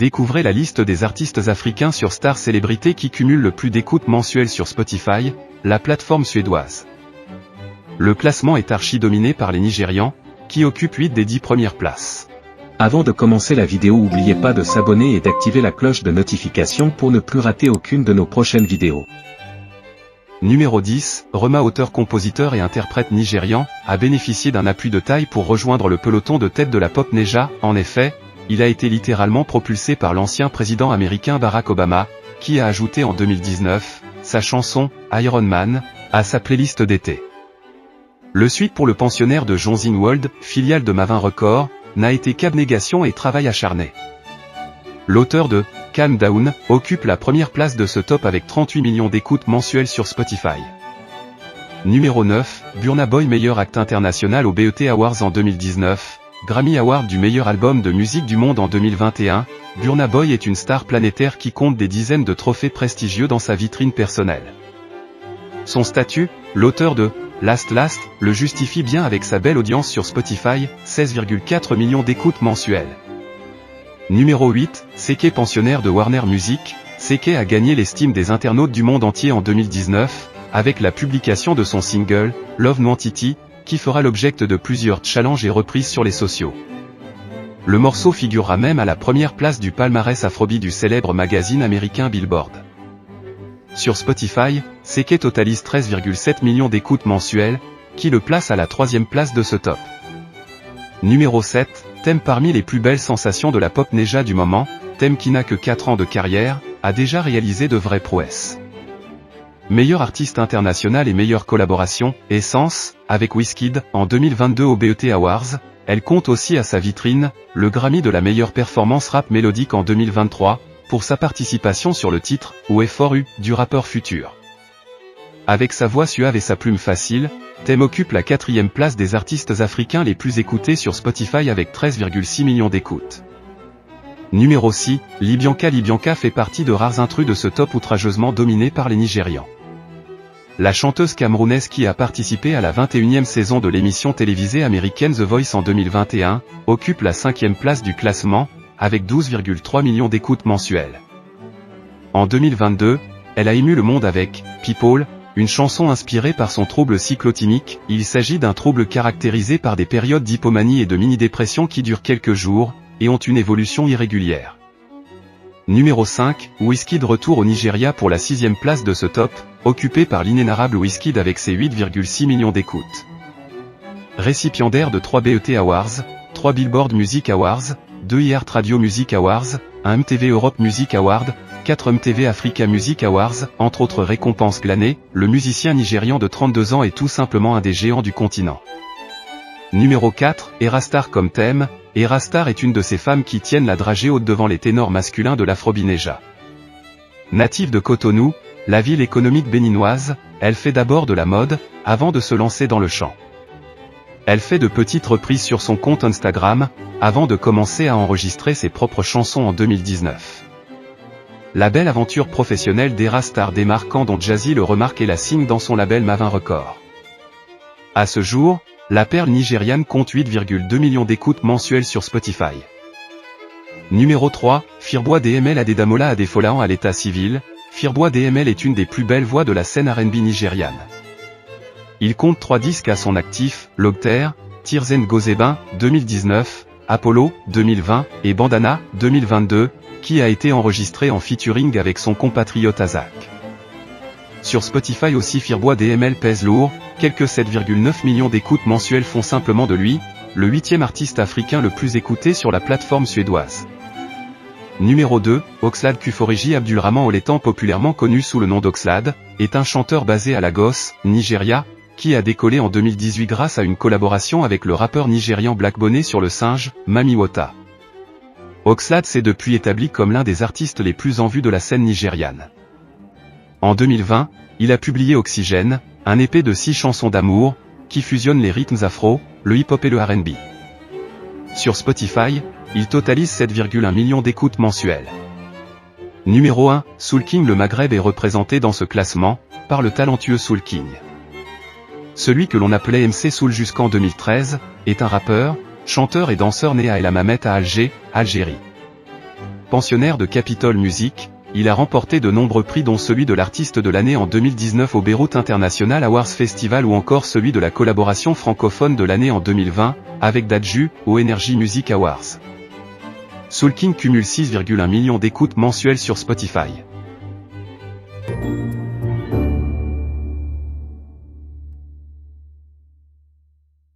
Découvrez la liste des artistes africains sur Star Célébrité qui cumulent le plus d'écoutes mensuelles sur Spotify, la plateforme suédoise. Le classement est archi-dominé par les Nigérians, qui occupent 8 des 10 premières places. Avant de commencer la vidéo, n'oubliez pas de s'abonner et d'activer la cloche de notification pour ne plus rater aucune de nos prochaines vidéos. Numéro 10, Rema, auteur-compositeur et interprète nigérian, a bénéficié d'un appui de taille pour rejoindre le peloton de tête de la pop Neja. En effet, il a été littéralement propulsé par l'ancien président américain Barack Obama, qui a ajouté en 2019 sa chanson « Iron Man » à sa playlist d'été. Le suite pour le pensionnaire de Jonzing World, filiale de Mavin Records, n'a été qu'abnégation et travail acharné. L'auteur de « Calm Down » occupe la première place de ce top avec 38 millions d'écoutes mensuelles sur Spotify. Numéro 9, Burna Boy, meilleur acte international aux BET Awards en 2019, Grammy Award du meilleur album de musique du monde en 2021, Burna Boy est une star planétaire qui compte des dizaines de trophées prestigieux dans sa vitrine personnelle. Son statut, l'auteur de Last, le justifie bien avec sa belle audience sur Spotify, 16,4 millions d'écoutes mensuelles. Numéro 8, Seke, pensionnaire de Warner Music, Seke a gagné l'estime des internautes du monde entier en 2019, avec la publication de son single, Love Nwantiti, qui fera l'objet de plusieurs challenges et reprises sur les sociaux. Le morceau figurera même à la première place du palmarès Afrobeat du célèbre magazine américain Billboard. Sur Spotify, Seke totalise 13,7 millions d'écoutes mensuelles, qui le place à la 3e place de ce top. Numéro 7, Thème, parmi les plus belles sensations de la pop Neja du moment, Thème, qui n'a que 4 ans de carrière, a déjà réalisé de vraies prouesses. Meilleur artiste international et meilleure collaboration, Essence, avec Wizkid, en 2022 aux BET Awards, elle compte aussi à sa vitrine, le Grammy de la meilleure performance rap mélodique en 2023, pour sa participation sur le titre « OUEFORU » du rappeur Futur. Avec sa voix suave et sa plume facile, Thème occupe la 4e place des artistes africains les plus écoutés sur Spotify avec 13,6 millions d'écoutes. Numéro 6, Libyanka fait partie de rares intrus de ce top outrageusement dominé par les Nigérians. La chanteuse camerounaise qui a participé à la 21e saison de l'émission télévisée américaine The Voice en 2021, occupe la 5e place du classement, avec 12,3 millions d'écoutes mensuelles. En 2022, elle a ému le monde avec « People », une chanson inspirée par son trouble cyclotimique. Il s'agit d'un trouble caractérisé par des périodes d'hypomanie et de mini-dépression qui durent quelques jours, et ont une évolution irrégulière. Numéro 5, Wizkid, retour au Nigeria pour la 6e place de ce top, occupé par l'inénarrable Wizkid avec ses 8,6 millions d'écoutes. Récipiendaire de 3 BET Awards, 3 Billboard Music Awards, 2 iHeart Radio Music Awards, 1 MTV Europe Music Award, 4 MTV Africa Music Awards, entre autres récompenses glanées, le musicien nigérian de 32 ans est tout simplement un des géants du continent. Numéro 4, Erastar comme thème. Erastar est une de ces femmes qui tiennent la dragée haute devant les ténors masculins de l'Afrobeat Neja. Native de Cotonou, la ville économique béninoise, elle fait d'abord de la mode, avant de se lancer dans le chant. Elle fait de petites reprises sur son compte Instagram, avant de commencer à enregistrer ses propres chansons en 2019. La belle aventure professionnelle d'Erastar démarre quand Don Jazzy le remarque et la signe dans son label Mavin Records. À ce jour, la perle nigériane compte 8,2 millions d'écoutes mensuelles sur Spotify. Numéro 3, Firboy DML Adedamola Adefolahan à l'état civil. Firboy DML est une des plus belles voix de la scène R&B nigériane. Il compte 3 disques à son actif, Logter, Tears and Gozebin, 2019, Apollo, 2020, et Bandana, 2022, qui a été enregistré en featuring avec son compatriote Azak. Sur Spotify aussi, Firboy DML pèse lourd, quelques 7,9 millions d'écoutes mensuelles font simplement de lui, le 8e artiste africain le plus écouté sur la plateforme suédoise. Numéro 2, Oxlade Kuforiji Abdulrahman Oletan, populairement connu sous le nom d'Oxlade, est un chanteur basé à Lagos, Nigeria, qui a décollé en 2018 grâce à une collaboration avec le rappeur nigérian Black Bonnet sur le singe, Mami Wota. Oxlade s'est depuis établi comme l'un des artistes les plus en vue de la scène nigériane. En 2020, il a publié Oxygène, un EP de 6 chansons d'amour, qui fusionne les rythmes afro, le hip-hop et le R&B. Sur Spotify, il totalise 7,1 millions d'écoutes mensuelles. Numéro 1, Soul King. Le Maghreb est représenté dans ce classement, par le talentueux Soul King. Celui que l'on appelait MC Soul jusqu'en 2013, est un rappeur, chanteur et danseur né à El Hammamet à Alger, Algérie. Pensionnaire de Capitol Music, il a remporté de nombreux prix dont celui de l'artiste de l'année en 2019 au Beyrouth International Awards Festival ou encore celui de la collaboration francophone de l'année en 2020, avec Dadju, au Energy Music Awards. Soul King cumule 6,1 millions d'écoutes mensuelles sur Spotify.